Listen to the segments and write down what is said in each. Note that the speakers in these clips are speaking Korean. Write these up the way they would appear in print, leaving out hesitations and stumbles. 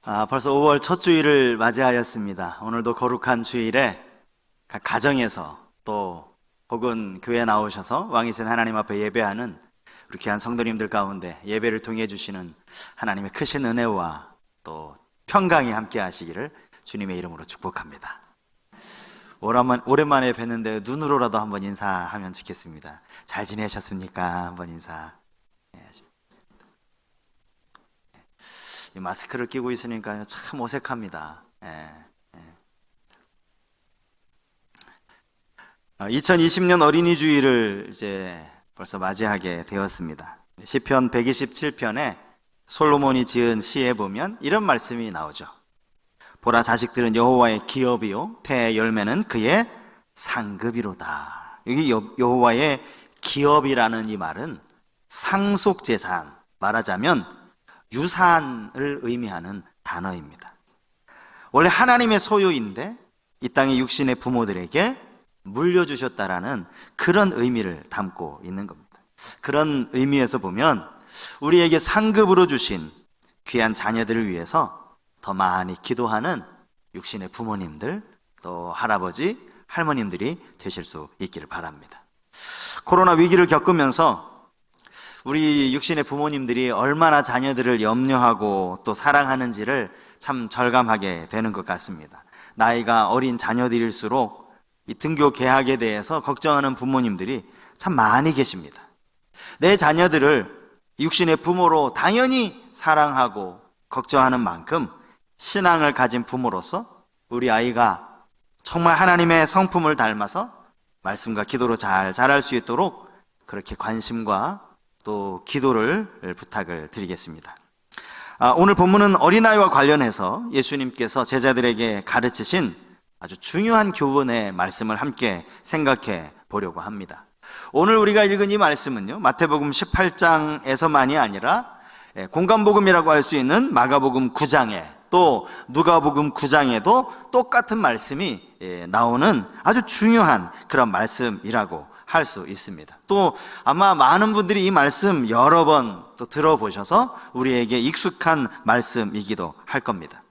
벌써 5월 첫 주일을 맞이하였습니다. 오늘도 거룩한 주일에 각 가정에서 또 혹은 교회에 나오셔서 왕이신 하나님 앞에 예배하는 우리 귀한 성도님들 가운데 예배를 통해 주시는 하나님의 크신 은혜와 또 평강이 함께 하시기를 주님의 이름으로 축복합니다. 오랜만에 뵀는데 눈으로라도 한번 인사하면 좋겠습니다. 잘 지내셨습니까? 한번 인사. 이 마스크를 끼고 있으니까 참 어색합니다. 2020년 어린이 주일을 이제 벌써 맞이하게 되었습니다. 시편 127편에 솔로몬이 지은 시에 보면 이런 말씀이 나오죠. 보라, 자식들은 여호와의 기업이요 태의 열매는 그의 상급이로다. 여기 여호와의 기업이라는 이 말은 상속재산, 말하자면 유산을 의미하는 단어입니다. 원래 하나님의 소유인데 이 땅의 육신의 부모들에게 물려주셨다라는 그런 의미를 담고 있는 겁니다. 그런 의미에서 보면 우리에게 상급으로 주신 귀한 자녀들을 위해서 더 많이 기도하는 육신의 부모님들, 또 할아버지, 할머님들이 되실 수 있기를 바랍니다. 코로나 위기를 겪으면서 우리 육신의 부모님들이 얼마나 자녀들을 염려하고 또 사랑하는지를 참 절감하게 되는 것 같습니다. 나이가 어린 자녀들일수록 이 등교 개학에 대해서 걱정하는 부모님들이 참 많이 계십니다. 내 자녀들을 육신의 부모로 당연히 사랑하고 걱정하는 만큼 신앙을 가진 부모로서 우리 아이가 정말 하나님의 성품을 닮아서 말씀과 기도로 잘 자랄 수 있도록 그렇게 관심과 또 기도를 부탁을 드리겠습니다. 오늘 본문은 어린아이와 관련해서 예수님께서 제자들에게 가르치신 아주 중요한 교훈의 말씀을 함께 생각해 보려고 합니다. 오늘 우리가 읽은 이 말씀은요, 마태복음 18장에서만이 아니라 공간복음이라고 할 수 있는 마가복음 9장에 또 누가복음 9장에도 똑같은 말씀이 나오는 아주 중요한 그런 말씀이라고 할 수 있습니다. 또 아마 많은 분들이 이 말씀 여러 번 또 들어보셔서 우리에게 익숙한 말씀이기도 할 겁니다.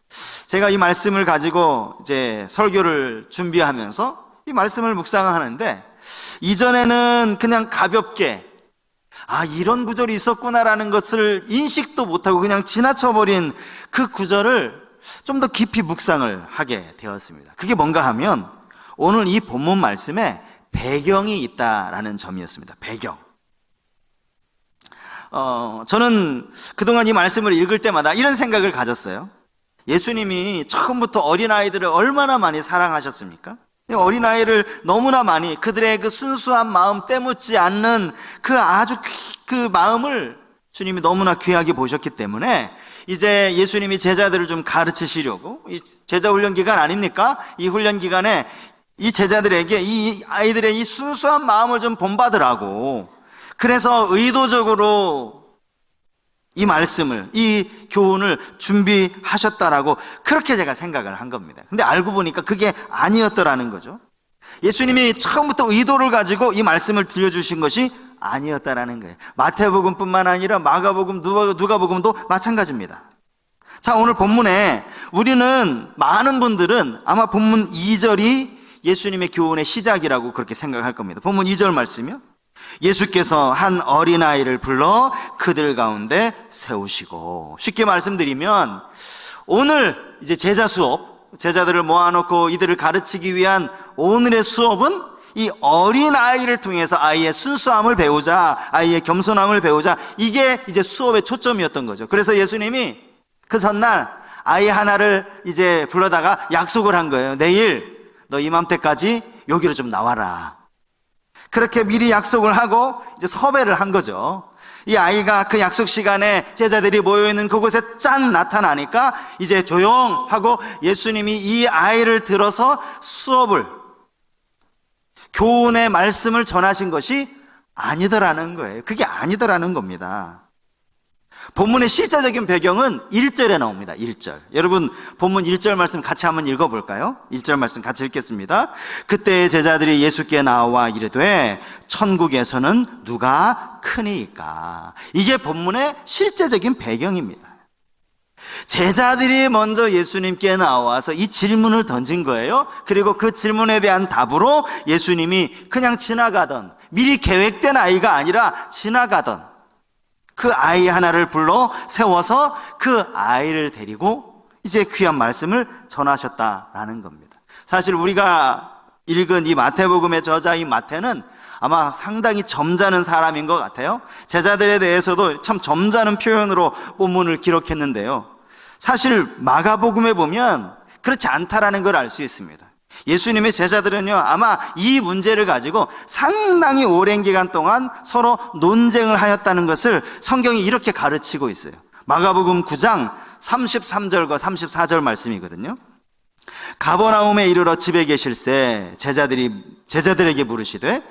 제가 이 말씀을 가지고 이제 설교를 준비하면서 이 말씀을 묵상하는데 이전에는 그냥 가볍게 이런 구절이 있었구나라는 것을 인식도 못하고 그냥 지나쳐버린 그 구절을 좀 더 깊이 묵상을 하게 되었습니다. 그게 뭔가 하면 오늘 이 본문 말씀에 배경이 있다라는 점이었습니다. 배경. 저는 그동안 이 말씀을 읽을 때마다 이런 생각을 가졌어요. 예수님이 처음부터 어린아이들을 얼마나 많이 사랑하셨습니까? 어린아이를 너무나 많이 그들의 그 순수한 마음 때묻지 않는 그 아주 그 마음을 주님이 너무나 귀하게 보셨기 때문에 이제 예수님이 제자들을 좀 가르치시려고 이 제자 훈련 기간 아닙니까? 이 훈련 기간에 이 제자들에게 이 아이들의 이 순수한 마음을 좀 본받으라고 그래서 의도적으로 이 말씀을, 이 교훈을 준비하셨다라고 그렇게 제가 생각을 한 겁니다. 근데 알고 보니까 그게 아니었더라는 거죠. 예수님이 처음부터 의도를 가지고 이 말씀을 들려주신 것이 아니었다라는 거예요. 마태복음뿐만 아니라 마가복음, 누가복음도 마찬가지입니다. 자, 오늘 본문에 우리는 많은 분들은 아마 본문 2절이 예수님의 교훈의 시작이라고 그렇게 생각할 겁니다. 본문 2절 말씀이요. 예수께서 한 어린아이를 불러 그들 가운데 세우시고, 쉽게 말씀드리면 오늘 이제 제자 수업, 제자들을 모아놓고 이들을 가르치기 위한 오늘의 수업은 이 어린아이를 통해서 아이의 순수함을 배우자, 아이의 겸손함을 배우자, 이게 이제 수업의 초점이었던 거죠. 그래서 예수님이 그 전날 아이 하나를 이제 불러다가 약속을 한 거예요. 내일 너 이맘때까지 여기로 좀 나와라. 그렇게 미리 약속을 하고 이제 섭외를 한 거죠. 이 아이가 그 약속 시간에 제자들이 모여있는 그곳에 짠 나타나니까 이제 조용하고 예수님이 이 아이를 들어서 수업을, 교훈의 말씀을 전하신 것이 아니더라는 거예요. 그게 아니더라는 겁니다. 본문의 실제적인 배경은 1절에 나옵니다. 1절. 여러분 본문 1절 말씀 같이 한번 읽어볼까요? 1절 말씀 같이 읽겠습니다. 그때 제자들이 예수께 나와 이르되 천국에서는 누가 크니이까. 이게 본문의 실제적인 배경입니다. 제자들이 먼저 예수님께 나와서 이 질문을 던진 거예요. 그리고 그 질문에 대한 답으로 예수님이 그냥 지나가던, 미리 계획된 아이가 아니라 지나가던 그 아이 하나를 불러 세워서 그 아이를 데리고 이제 귀한 말씀을 전하셨다라는 겁니다. 사실 우리가 읽은 이 마태복음의 저자인 마태는 아마 상당히 점잖은 사람인 것 같아요. 제자들에 대해서도 참 점잖은 표현으로 본문을 기록했는데요. 사실 마가복음에 보면 그렇지 않다라는 걸 알 수 있습니다. 예수님의 제자들은요, 아마 이 문제를 가지고 상당히 오랜 기간 동안 서로 논쟁을 하였다는 것을 성경이 이렇게 가르치고 있어요. 마가복음 9장 33절과 34절 말씀이거든요. 가버나움에 이르러 집에 계실새 제자들에게 물으시되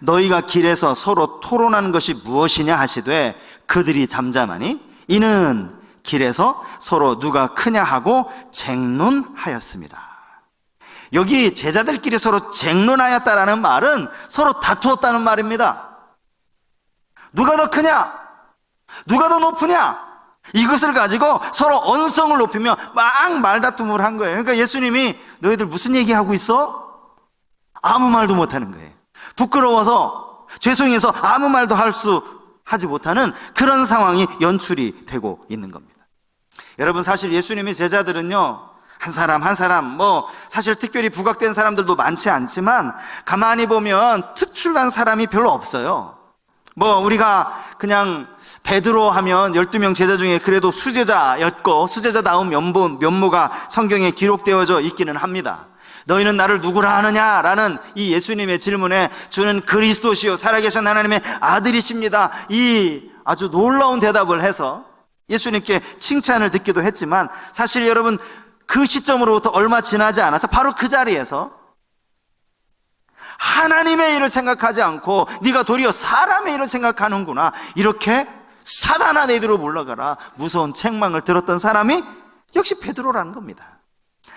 너희가 길에서 서로 토론하는 것이 무엇이냐 하시되 그들이 잠잠하니 이는 길에서 서로 누가 크냐 하고 쟁론하였습니다. 여기 제자들끼리 서로 쟁론하였다라는 말은 서로 다투었다는 말입니다. 누가 더 크냐? 누가 더 높으냐? 이것을 가지고 서로 언성을 높이며 막 말다툼을 한 거예요. 그러니까 예수님이 너희들 무슨 얘기하고 있어? 아무 말도 못하는 거예요. 부끄러워서 죄송해서 아무 말도 하지 못하는 그런 상황이 연출이 되고 있는 겁니다. 여러분, 사실 예수님의 제자들은요, 한 사람 사실 특별히 부각된 사람들도 많지 않지만 가만히 보면 특출난 사람이 별로 없어요. 우리가 그냥 베드로 하면 12명 제자 중에 그래도 수제자였고 수제자다운 면모가 성경에 기록되어져 있기는 합니다. 너희는 나를 누구라 하느냐라는 이 예수님의 질문에 주는 그리스도시요 살아계신 하나님의 아들이십니다, 이 아주 놀라운 대답을 해서 예수님께 칭찬을 듣기도 했지만, 사실 여러분 그 시점으로부터 얼마 지나지 않아서 바로 그 자리에서 하나님의 일을 생각하지 않고 네가 도리어 사람의 일을 생각하는구나, 이렇게 사단아 내 뒤로 물러가라 무서운 책망을 들었던 사람이 역시 베드로라는 겁니다.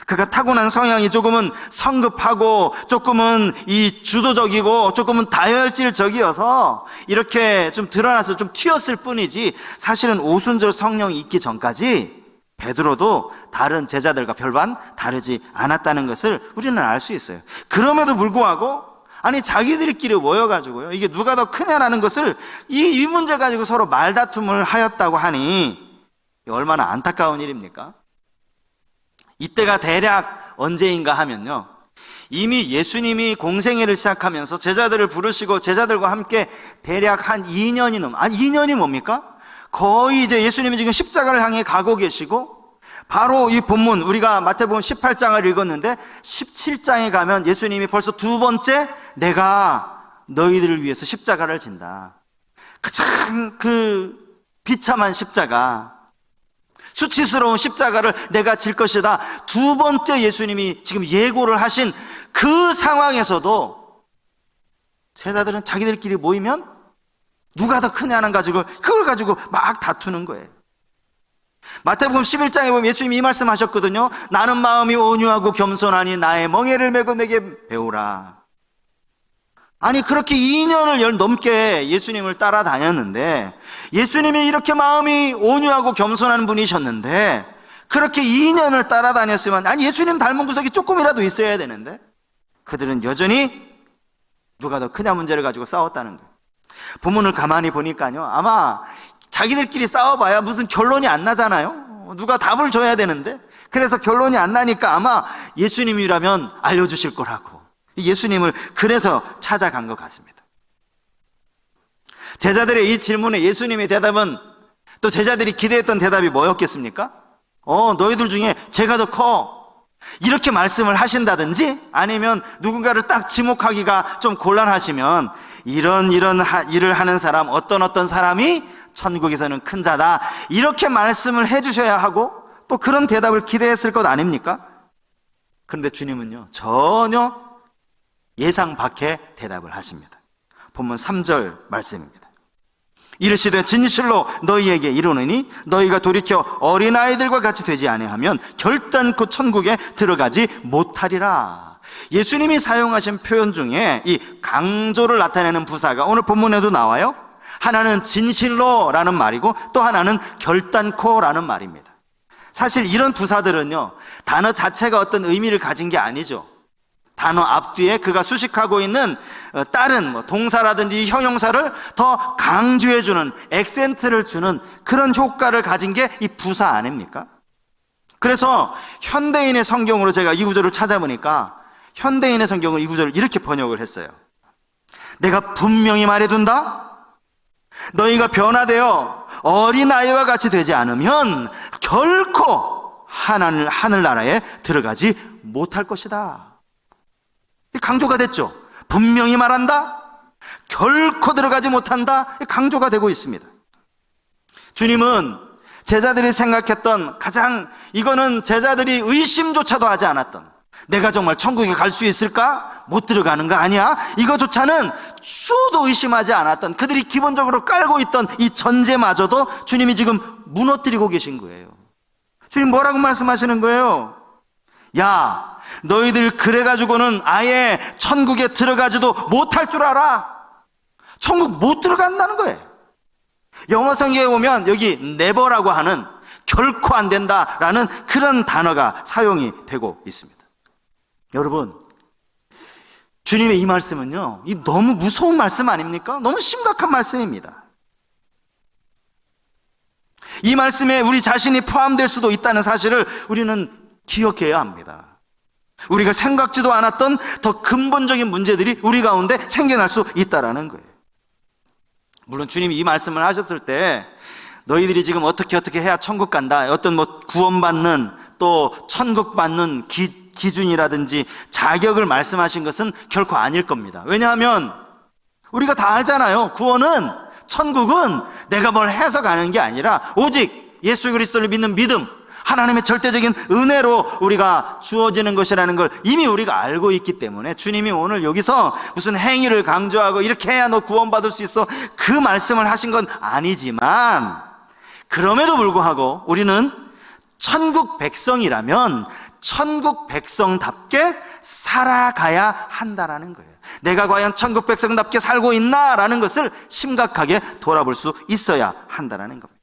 그가 타고난 성향이 조금은 성급하고 조금은 이 주도적이고 조금은 다혈질적이어서 이렇게 좀 드러나서 좀 튀었을 뿐이지, 사실은 오순절 성령이 있기 전까지 베드로도 다른 제자들과 별반 다르지 않았다는 것을 우리는 알 수 있어요. 그럼에도 불구하고 자기들끼리 모여가지고요, 이게 누가 더 크냐라는 것을 이 문제 가지고 서로 말다툼을 하였다고 하니 얼마나 안타까운 일입니까? 이때가 대략 언제인가 하면요, 이미 예수님이 공생애를 시작하면서 제자들을 부르시고 제자들과 함께 대략 한 2년이 뭡니까? 거의 이제 예수님이 지금 십자가를 향해 가고 계시고, 바로 이 본문 우리가 마태복음 18장을 읽었는데 17장에 가면 예수님이 벌써 두 번째 내가 너희들을 위해서 십자가를 진다, 그 비참한 십자가, 수치스러운 십자가를 내가 질 것이다, 두 번째 예수님이 지금 예고를 하신 그 상황에서도 제자들은 자기들끼리 모이면 누가 더 크냐는 그걸 가지고 막 다투는 거예요. 마태복음 11장에 보면 예수님이 이 말씀하셨거든요. 나는 마음이 온유하고 겸손하니 나의 멍에를 메고 내게 배우라. 그렇게 2년을 넘게 예수님을 따라다녔는데, 예수님이 이렇게 마음이 온유하고 겸손한 분이셨는데 그렇게 2년을 따라다녔으면 예수님 닮은 구석이 조금이라도 있어야 되는데 그들은 여전히 누가 더 크냐 문제를 가지고 싸웠다는 거예요. 본문을 가만히 보니까요, 아마 자기들끼리 싸워봐야 무슨 결론이 안 나잖아요. 누가 답을 줘야 되는데, 그래서 결론이 안 나니까 아마 예수님이라면 알려주실 거라고 예수님을 그래서 찾아간 것 같습니다. 제자들의 이 질문에 예수님의 대답은, 또 제자들이 기대했던 대답이 뭐였겠습니까? 너희들 중에 제가 더 커, 이렇게 말씀을 하신다든지, 아니면 누군가를 딱 지목하기가 좀 곤란하시면 이런 일을 하는 사람, 어떤 사람이 천국에서는 큰 자다, 이렇게 말씀을 해주셔야 하고 또 그런 대답을 기대했을 것 아닙니까? 그런데 주님은요, 전혀 예상 밖의 대답을 하십니다. 본문 3절 말씀입니다. 이르시되 진실로 너희에게 이르노니 너희가 돌이켜 어린아이들과 같이 되지 아니하면 결단코 천국에 들어가지 못하리라. 예수님이 사용하신 표현 중에 이 강조를 나타내는 부사가 오늘 본문에도 나와요. 하나는 진실로라는 말이고 또 하나는 결단코라는 말입니다. 사실 이런 부사들은요, 단어 자체가 어떤 의미를 가진 게 아니죠. 단어 앞뒤에 그가 수식하고 있는 다른 동사라든지 형용사를 더 강조해주는, 액센트를 주는 그런 효과를 가진 게 이 부사 아닙니까? 그래서 현대인의 성경으로 제가 이 구절을 찾아보니까 현대인의 성경은 이 구절을 이렇게 번역을 했어요. 내가 분명히 말해둔다. 너희가 변화되어 어린아이와 같이 되지 않으면 결코 하늘나라에 들어가지 못할 것이다. 강조가 됐죠. 분명히 말한다. 결코 들어가지 못한다. 강조가 되고 있습니다. 주님은 제자들이 생각했던 이거는 제자들이 의심조차도 하지 않았던, 내가 정말 천국에 갈 수 있을까? 못 들어가는 거 아니야? 이거조차는 수도 의심하지 않았던, 그들이 기본적으로 깔고 있던 이 전제마저도 주님이 지금 무너뜨리고 계신 거예요. 주님 뭐라고 말씀하시는 거예요? 야, 너희들 그래가지고는 아예 천국에 들어가지도 못할 줄 알아. 천국 못 들어간다는 거예요. 영어 성경에 보면 여기 never라고 하는, 결코 안 된다라는 그런 단어가 사용이 되고 있습니다. 여러분, 주님의 이 말씀은요, 이 너무 무서운 말씀 아닙니까? 너무 심각한 말씀입니다. 이 말씀에 우리 자신이 포함될 수도 있다는 사실을 우리는 기억해야 합니다. 우리가 생각지도 않았던 더 근본적인 문제들이 우리 가운데 생겨날 수 있다는 거예요. 물론 주님이 이 말씀을 하셨을 때 너희들이 지금 어떻게 해야 천국 간다, 어떤 구원받는, 또 천국 받는 기준이라든지 자격을 말씀하신 것은 결코 아닐 겁니다. 왜냐하면 우리가 다 알잖아요. 구원은, 천국은 내가 뭘 해서 가는 게 아니라 오직 예수 그리스도를 믿는 믿음, 하나님의 절대적인 은혜로 우리가 주어지는 것이라는 걸 이미 우리가 알고 있기 때문에 주님이 오늘 여기서 무슨 행위를 강조하고 이렇게 해야 너 구원받을 수 있어, 그 말씀을 하신 건 아니지만, 그럼에도 불구하고 우리는 천국 백성이라면 천국 백성답게 살아가야 한다라는 거예요. 내가 과연 천국 백성답게 살고 있나라는 것을 심각하게 돌아볼 수 있어야 한다라는 겁니다.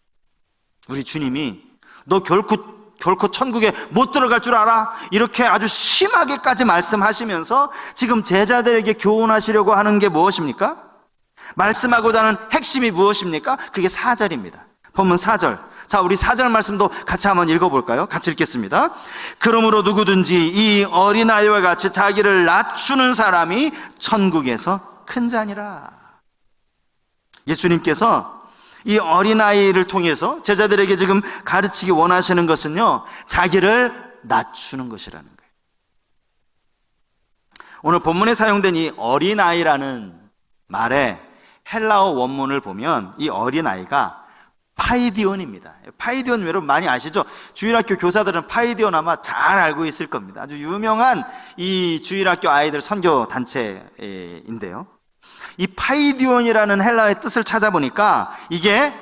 우리 주님이 너 결코 천국에 못 들어갈 줄 알아? 이렇게 아주 심하게까지 말씀하시면서 지금 제자들에게 교훈하시려고 하는 게 무엇입니까? 말씀하고자 하는 핵심이 무엇입니까? 그게 4절입니다. 본문 4절. 자, 우리 4절 말씀도 같이 한번 읽어볼까요? 같이 읽겠습니다. 그러므로 누구든지 이 어린아이와 같이 자기를 낮추는 사람이 천국에서 큰 자니라. 예수님께서 이 어린아이를 통해서 제자들에게 지금 가르치기 원하시는 것은요, 자기를 낮추는 것이라는 거예요. 오늘 본문에 사용된 이 어린아이라는 말의 헬라어 원문을 보면 이 어린아이가 파이디온입니다. 파이디온 여러분 많이 아시죠? 주일학교 교사들은 파이디온 아마 잘 알고 있을 겁니다. 아주 유명한 이 주일학교 아이들 선교 단체인데요. 이 파이디온이라는 헬라어의 뜻을 찾아보니까 이게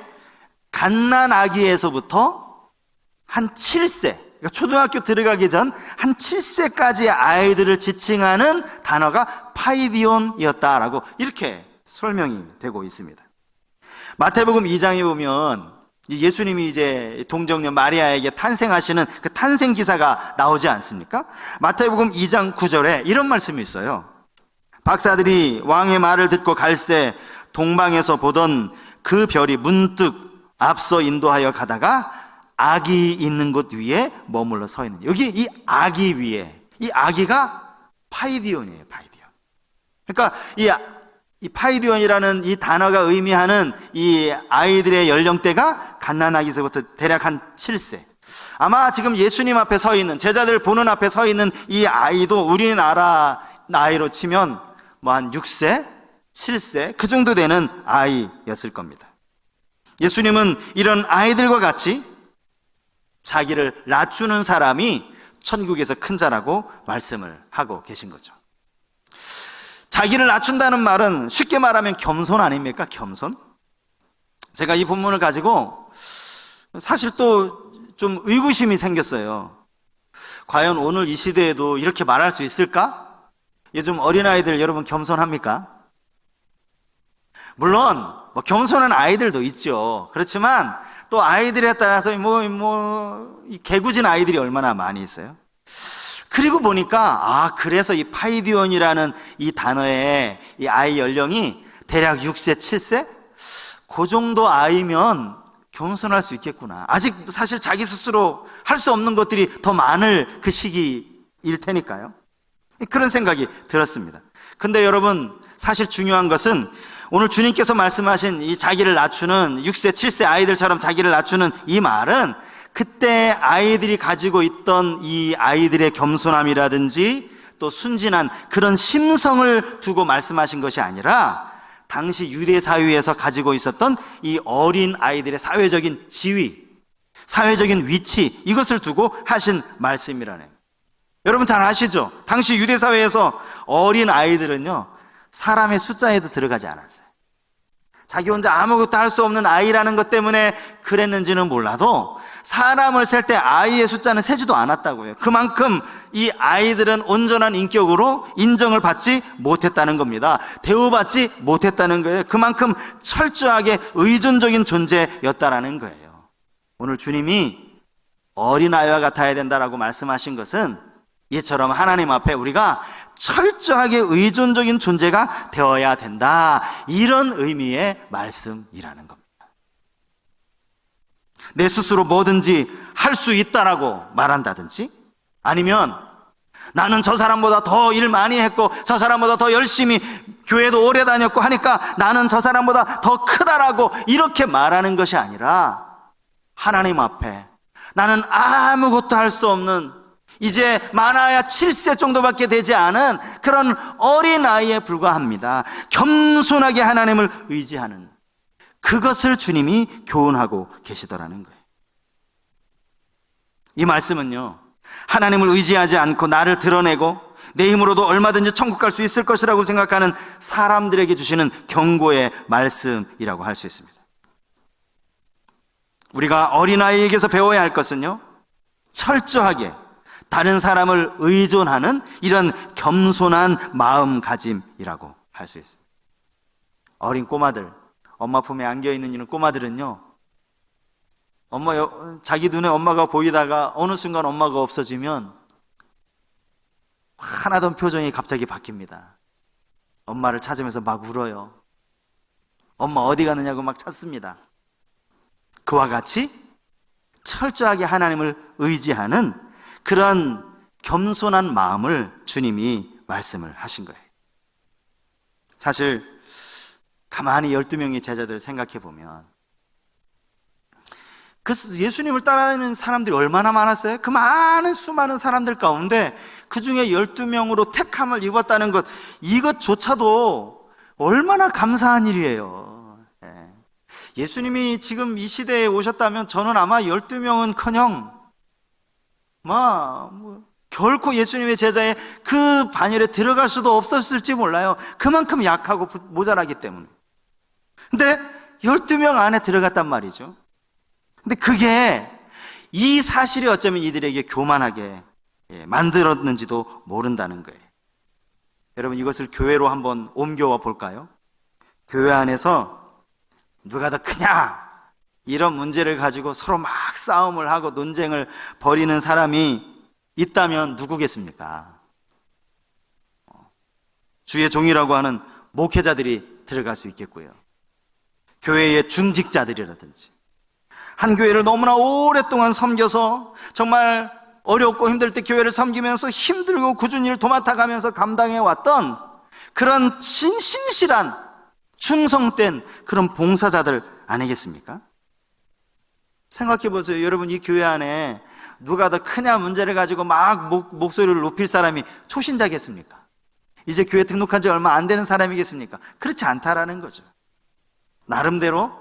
갓난아기에서부터 한 7세, 그러니까 초등학교 들어가기 전 한 7세까지의 아이들을 지칭하는 단어가 파이디온이었다라고 이렇게 설명이 되고 있습니다. 마태복음 2장에 보면 예수님이 이제 동정녀 마리아에게 탄생하시는 그 탄생 기사가 나오지 않습니까? 마태복음 2장 9절에 이런 말씀이 있어요. 박사들이 왕의 말을 듣고 갈새 동방에서 보던 그 별이 문득 앞서 인도하여 가다가 아기 있는 곳 위에 머물러 서 있는, 여기 이 아기 위에, 이 아기가 파이디온이에요. 파이디온. 그러니까 이 파이디온이라는 이 단어가 의미하는 이 아이들의 연령대가 갓난아기서부터 대략 한 7세. 아마 지금 예수님 앞에 서 있는, 제자들 보는 앞에 서 있는 이 아이도 우리나라 나이로 치면 뭐 한 6세, 7세 그 정도 되는 아이였을 겁니다. 예수님은 이런 아이들과 같이 자기를 낮추는 사람이 천국에서 큰 자라고 말씀을 하고 계신 거죠. 자기를 낮춘다는 말은 쉽게 말하면 겸손 아닙니까? 겸손? 제가 이 본문을 가지고 사실 또 좀 의구심이 생겼어요. 과연 오늘 이 시대에도 이렇게 말할 수 있을까? 요즘 어린아이들 여러분 겸손합니까? 물론 뭐 겸손한 아이들도 있죠. 그렇지만 또 아이들에 따라서 이 개구진 아이들이 얼마나 많이 있어요. 그리고 보니까 그래서 이 파이디온이라는 이 단어의 이 아이 연령이 대략 6세, 7세? 그 정도 아이면 겸손할 수 있겠구나. 아직 사실 자기 스스로 할 수 없는 것들이 더 많을 그 시기일 테니까요. 그런 생각이 들었습니다. 근데 여러분, 사실 중요한 것은 오늘 주님께서 말씀하신 이 자기를 낮추는 6세, 7세 아이들처럼 자기를 낮추는 이 말은 그때 아이들이 가지고 있던 이 아이들의 겸손함이라든지 또 순진한 그런 심성을 두고 말씀하신 것이 아니라 당시 유대 사회에서 가지고 있었던 이 어린 아이들의 사회적인 지위, 사회적인 위치, 이것을 두고 하신 말씀이라네요. 여러분 잘 아시죠? 당시 유대 사회에서 어린 아이들은요, 사람의 숫자에도 들어가지 않았어요. 자기 혼자 아무것도 할 수 없는 아이라는 것 때문에 그랬는지는 몰라도 사람을 셀 때 아이의 숫자는 세지도 않았다고요. 그만큼 이 아이들은 온전한 인격으로 인정을 받지 못했다는 겁니다. 대우받지 못했다는 거예요. 그만큼 철저하게 의존적인 존재였다라는 거예요. 오늘 주님이 어린아이와 같아야 된다라고 말씀하신 것은 이처럼 하나님 앞에 우리가 철저하게 의존적인 존재가 되어야 된다, 이런 의미의 말씀이라는 겁니다. 내 스스로 뭐든지 할 수 있다라고 말한다든지, 아니면 나는 저 사람보다 더 일 많이 했고 저 사람보다 더 열심히 교회도 오래 다녔고 하니까 나는 저 사람보다 더 크다라고 이렇게 말하는 것이 아니라, 하나님 앞에 나는 아무것도 할 수 없는, 이제 많아야 7세 정도밖에 되지 않은 그런 어린아이에 불과합니다. 겸손하게 하나님을 의지하는, 그것을 주님이 교훈하고 계시더라는 거예요. 이 말씀은요, 하나님을 의지하지 않고 나를 드러내고 내 힘으로도 얼마든지 천국 갈 수 있을 것이라고 생각하는 사람들에게 주시는 경고의 말씀이라고 할 수 있습니다. 우리가 어린아이에게서 배워야 할 것은요, 철저하게 다른 사람을 의존하는 이런 겸손한 마음가짐이라고 할 수 있습니다. 어린 꼬마들, 엄마 품에 안겨있는 이런 꼬마들은요, 자기 눈에 엄마가 보이다가 어느 순간 엄마가 없어지면 화나던 표정이 갑자기 바뀝니다. 엄마를 찾으면서 막 울어요. 엄마 어디 가느냐고 막 찾습니다. 그와 같이 철저하게 하나님을 의지하는 그런 겸손한 마음을 주님이 말씀을 하신 거예요. 사실 가만히 12명의 제자들을 생각해 보면 그 예수님을 따르는 사람들이 얼마나 많았어요? 그 많은 수많은 사람들 가운데 그 중에 12명으로 택함을 입었다는 것, 이것조차도 얼마나 감사한 일이에요. 예수님이 지금 이 시대에 오셨다면 저는 아마 12명은커녕 결코 예수님의 제자의 그 반열에 들어갈 수도 없었을지 몰라요. 그만큼 약하고 모자라기 때문에. 근데 12명 안에 들어갔단 말이죠. 근데 그게, 이 사실이 어쩌면 이들에게 교만하게 만들었는지도 모른다는 거예요. 여러분, 이것을 교회로 한번 옮겨와 볼까요? 교회 안에서 누가 더 크냐, 이런 문제를 가지고 서로 막 싸움을 하고 논쟁을 벌이는 사람이 있다면 누구겠습니까? 주의 종이라고 하는 목회자들이 들어갈 수 있겠고요. 교회의 중직자들이라든지, 한 교회를 너무나 오랫동안 섬겨서 정말 어렵고 힘들 때 교회를 섬기면서 힘들고 꾸준히 일 도맡아가면서 감당해왔던 그런 신실한 충성된 그런 봉사자들 아니겠습니까? 생각해 보세요. 여러분, 이 교회 안에 누가 더 크냐 문제를 가지고 막 목소리를 높일 사람이 초신자겠습니까? 이제 교회 등록한 지 얼마 안 되는 사람이겠습니까? 그렇지 않다라는 거죠. 나름대로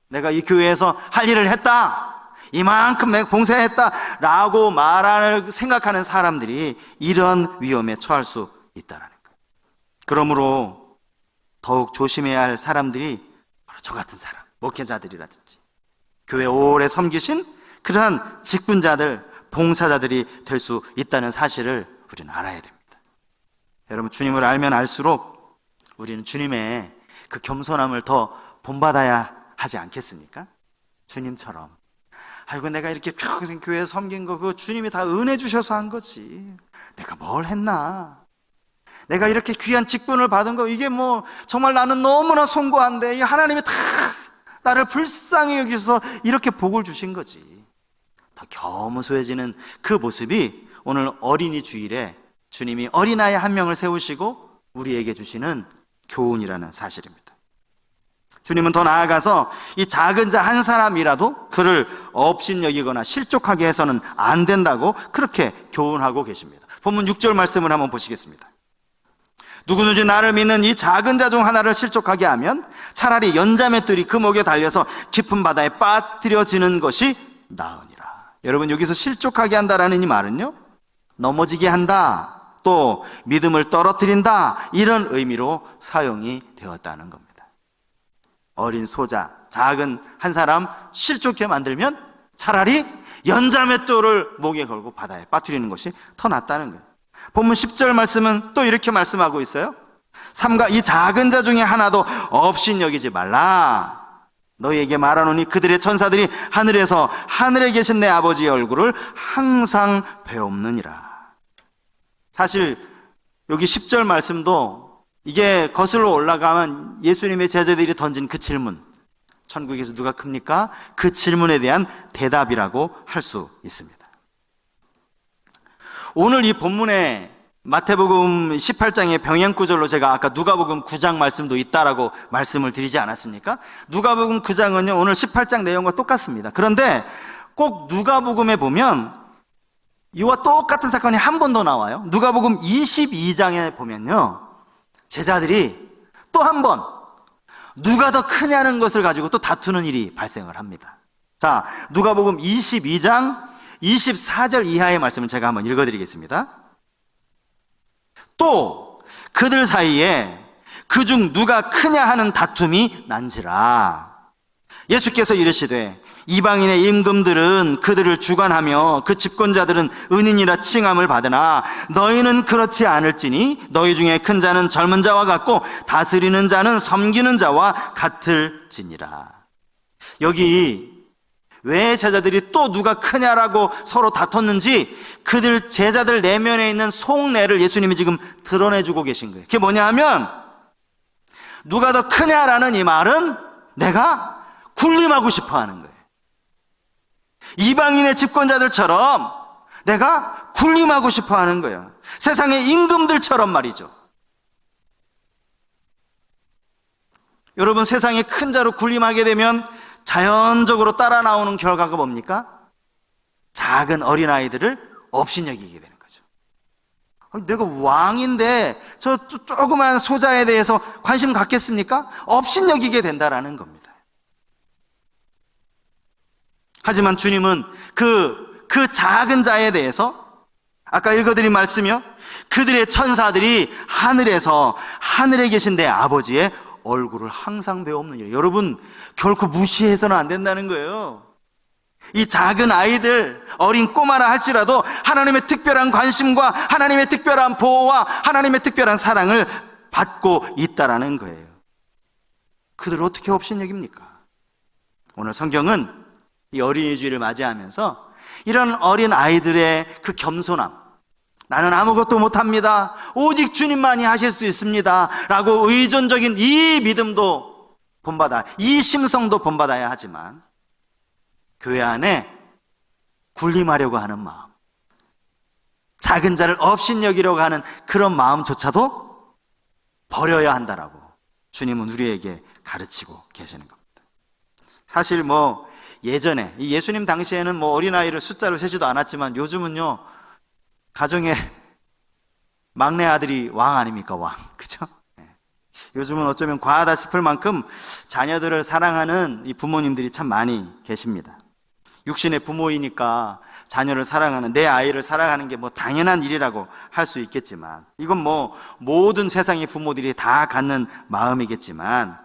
내가 이 교회에서 할 일을 했다, 이만큼 내가 봉사했다 라고 생각하는 사람들이 이런 위험에 처할 수 있다는 거예요. 그러므로 더욱 조심해야 할 사람들이 바로 저 같은 사람, 목회자들이라든지 교회 오래 섬기신 그러한 직분자들, 봉사자들이 될 수 있다는 사실을 우리는 알아야 됩니다. 여러분, 주님을 알면 알수록 우리는 주님의 그 겸손함을 더 본받아야 하지 않겠습니까? 주님처럼 아이고, 내가 이렇게 평생 교회에 섬긴 거 그거 주님이 다 은혜 주셔서 한 거지. 내가 뭘 했나? 내가 이렇게 귀한 직분을 받은 거 이게 뭐 정말 나는 너무나 송구한데 하나님이 다 나를 불쌍히 여기셔서 이렇게 복을 주신 거지. 더 겸손해지는 그 모습이 오늘 어린이 주일에 주님이 어린아이 한 명을 세우시고 우리에게 주시는 교훈이라는 사실입니다. 주님은 더 나아가서 이 작은 자 한 사람이라도 그를 업신여기거나 실족하게 해서는 안 된다고 그렇게 교훈하고 계십니다. 본문 6절 말씀을 한번 보시겠습니다. 누구든지 나를 믿는 이 작은 자 중 하나를 실족하게 하면 차라리 연자맷돌이 그 목에 달려서 깊은 바다에 빠뜨려지는 것이 나으니라. 여러분, 여기서 실족하게 한다라는 이 말은요, 넘어지게 한다, 또 믿음을 떨어뜨린다, 이런 의미로 사용이 되었다는 겁니다. 어린 소자, 작은 한 사람 실족해 만들면 차라리 연자맷돌을 목에 걸고 바다에 빠뜨리는 것이 더 낫다는 거예요. 본문 10절 말씀은 또 이렇게 말씀하고 있어요. 삼가 이 작은 자 중에 하나도 업신여기지 말라. 너희에게 말하노니 그들의 천사들이 하늘에서 하늘에 계신 내 아버지의 얼굴을 항상 배옵느니라. 사실 여기 10절 말씀도 이게 거슬러 올라가면 예수님의 제자들이 던진 그 질문, 천국에서 누가 큽니까? 그 질문에 대한 대답이라고 할 수 있습니다. 오늘 이 본문에 마태복음 18장의 병행구절로 제가 아까 누가복음 9장 말씀도 있다라고 말씀을 드리지 않았습니까? 누가복음 9장은요 오늘 18장 내용과 똑같습니다. 그런데 꼭 누가복음에 보면 이와 똑같은 사건이 한 번 더 나와요. 누가복음 22장에 보면요, 제자들이 또 한 번 누가 더 크냐는 것을 가지고 또 다투는 일이 발생을 합니다. 자, 누가복음 22장 24절 이하의 말씀을 제가 한번 읽어드리겠습니다. 또 그들 사이에 그중 누가 크냐 하는 다툼이 난지라. 예수께서 이르시되 이방인의 임금들은 그들을 주관하며 그 집권자들은 은인이라 칭함을 받으나 너희는 그렇지 않을지니 너희 중에 큰 자는 젊은 자와 같고 다스리는 자는 섬기는 자와 같을지니라. 여기 왜 제자들이 또 누가 크냐라고 서로 다퉜는지 그들 제자들 내면에 있는 속내를 예수님이 지금 드러내주고 계신 거예요. 그게 뭐냐 하면, 누가 더 크냐라는 이 말은 내가 군림하고 싶어 하는 거예요. 이방인의 집권자들처럼 내가 군림하고 싶어 하는 거예요. 세상의 임금들처럼 말이죠. 여러분, 세상의 큰 자로 군림하게 되면 자연적으로 따라 나오는 결과가 뭡니까? 작은 어린아이들을 업신여기게 되는 거죠. 내가 왕인데 저 조그만 소자에 대해서 관심 갖겠습니까? 업신여기게 된다라는 겁니다. 하지만 주님은 그 작은 자에 대해서 아까 읽어드린 말씀이요, 그들의 천사들이 하늘에서 하늘에 계신 내 아버지의 얼굴을 항상 배옵느니라. 여러분, 결코 무시해서는 안 된다는 거예요. 이 작은 아이들, 어린 꼬마라 할지라도 하나님의 특별한 관심과 하나님의 특별한 보호와 하나님의 특별한 사랑을 받고 있다라는 거예요. 그들을 어떻게 업신여깁니까? 오늘 성경은 이 어린이 주일을 맞이하면서 이런 어린 아이들의 그 겸손함, 나는 아무것도 못합니다, 오직 주님만이 하실 수 있습니다 라고 의존적인 이 믿음도 본받아, 이 심성도 본받아야 하지만 교회 안에 군림하려고 하는 마음, 작은 자를 업신여기려고 하는 그런 마음조차도 버려야 한다라고 주님은 우리에게 가르치고 계시는 겁니다. 사실 예전에 예수님 당시에는 어린아이를 숫자로 세지도 않았지만 요즘은요, 가정의 막내 아들이 왕 아닙니까? 왕. 그죠? 요즘은 어쩌면 과하다 싶을 만큼 자녀들을 사랑하는 이 부모님들이 참 많이 계십니다. 육신의 부모이니까 자녀를 사랑하는, 내 아이를 사랑하는 게 당연한 일이라고 할 수 있겠지만, 이건 모든 세상의 부모들이 다 갖는 마음이겠지만,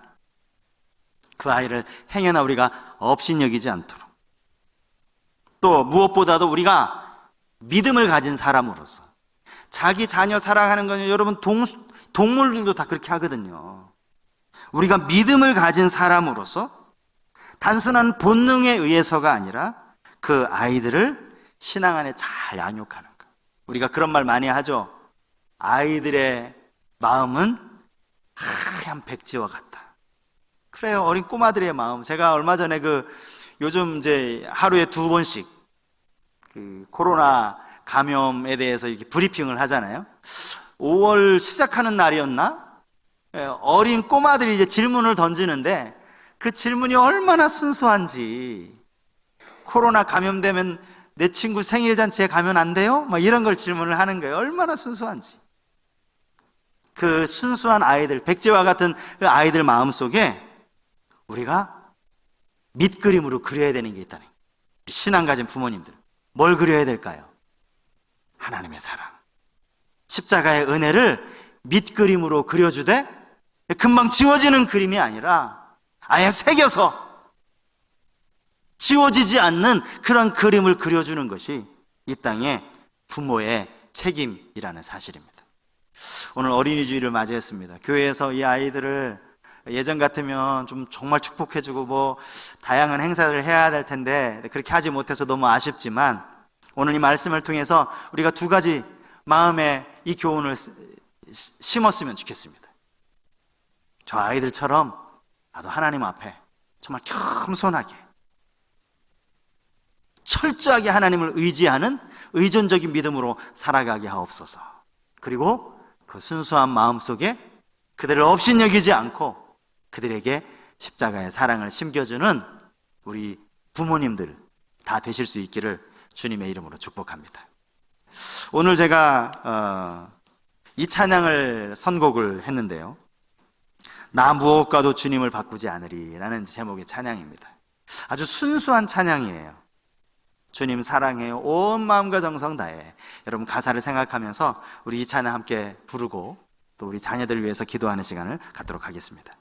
그 아이를 행여나 우리가 업신여기지 않도록, 또 무엇보다도 우리가 믿음을 가진 사람으로서, 자기 자녀 사랑하는 건 여러분 동물들도 다 그렇게 하거든요. 우리가 믿음을 가진 사람으로서 단순한 본능에 의해서가 아니라 그 아이들을 신앙 안에 잘 양육하는 것. 우리가 그런 말 많이 하죠. 아이들의 마음은 하얀 백지와 같다. 그래요. 어린 꼬마들의 마음. 제가 얼마 전에 요즘 이제 하루에 2번씩 코로나 감염에 대해서 이렇게 브리핑을 하잖아요. 5월 시작하는 날이었나? 어린 꼬마들이 이제 질문을 던지는데 그 질문이 얼마나 순수한지. 코로나 감염되면 내 친구 생일 잔치에 가면 안 돼요? 막 이런 걸 질문을 하는 거예요. 얼마나 순수한지. 그 순수한 아이들, 백지와 같은 그 아이들 마음속에 우리가 밑그림으로 그려야 되는 게 있다는 거예요. 신앙 가진 부모님들. 뭘 그려야 될까요? 하나님의 사랑. 십자가의 은혜를 밑그림으로 그려주되 금방 지워지는 그림이 아니라 아예 새겨서 지워지지 않는 그런 그림을 그려주는 것이 이 땅의 부모의 책임이라는 사실입니다. 오늘 어린이 주일을 맞이했습니다. 교회에서 이 아이들을 예전 같으면 좀 정말 축복해주고 다양한 행사를 해야 될 텐데 그렇게 하지 못해서 너무 아쉽지만 오늘 이 말씀을 통해서 우리가 2가지 마음에 이 교훈을 심었으면 좋겠습니다. 저 아이들처럼 나도 하나님 앞에 정말 겸손하게 철저하게 하나님을 의지하는 의존적인 믿음으로 살아가게 하옵소서. 그리고 그 순수한 마음 속에 그들을 업신여기지 않고 그들에게 십자가의 사랑을 심겨주는 우리 부모님들 다 되실 수 있기를 주님의 이름으로 축복합니다. 오늘 제가 이 찬양을 선곡을 했는데요. 나 무엇과도 주님을 바꾸지 않으리 라는 제목의 찬양입니다. 아주 순수한 찬양이에요. 주님 사랑해요. 온 마음과 정성 다해. 여러분 가사를 생각하면서 우리 이 찬양 함께 부르고 또 우리 자녀들을 위해서 기도하는 시간을 갖도록 하겠습니다.